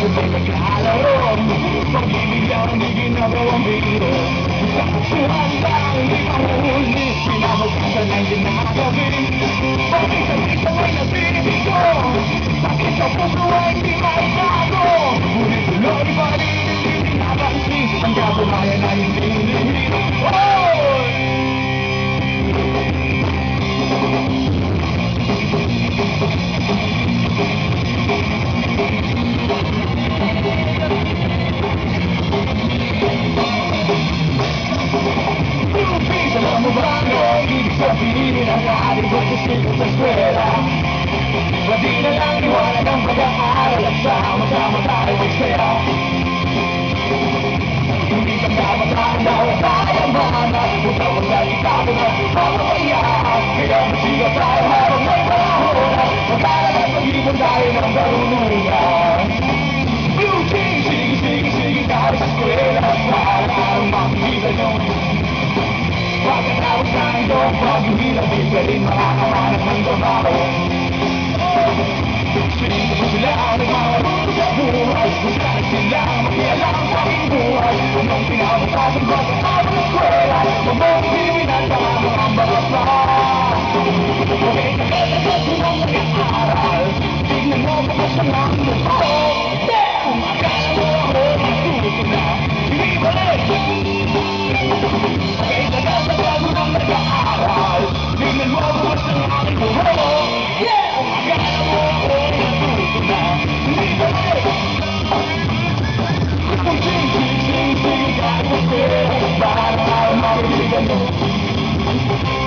naglalaro Pag-ibig lang di ginagawang biro Sa kasuhan lang hindi mahuhuli Pinabukasan ang ginagawin Pag-isang-isang ay nabibig ko Sakit sa puso ay di maitago Ngunit tuloy pa rin hindi pinapansin Ang kabuhayan ay hindi lihim Sabihin ang ating pagsisikot sa eskwela Pwede na lang iwanan ang pag-aaral At sama-sama tayo magsaya Hindi ka tama-tanda o tayo mahanap Kung tawag na itago na mamamaya Kaya masiga tayo habang may panahon Magkala na pag-ibon tayo ng karunungan Blue Jeans, sige tayo sa eskwela Para araw makikita nyo Pagkatapos na ito, pag-ihilap di ka rin makakahanap ng trabaho Sila ang nagmamarunong sa buhay Kung saan sila makialam sa aking buhay Anong pinabukasan pagkatapos ng eskwela Huwag mong ibinan sa mga bagla Okay, nagkatagat mo ng nag-aaral Tignan mo kung masamang mukha Damn! Akala mo ako matuto na Hindi balik! Okay, nagkatagat mo ng nag-aaral Tignan mo kung masamang aking buhay Yeah! Akala mo ako matuto na Hindi balik! Kung sing-sing-sing kahit sa pera Para makikigan mo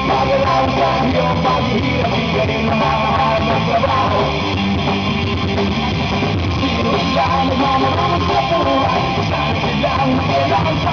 Pagalaw sa iyong paghihirap Di ka rin makakahanap ng trabaho Sino sila ang nagmamarunong sa buhay Saan sila ang nakialam sa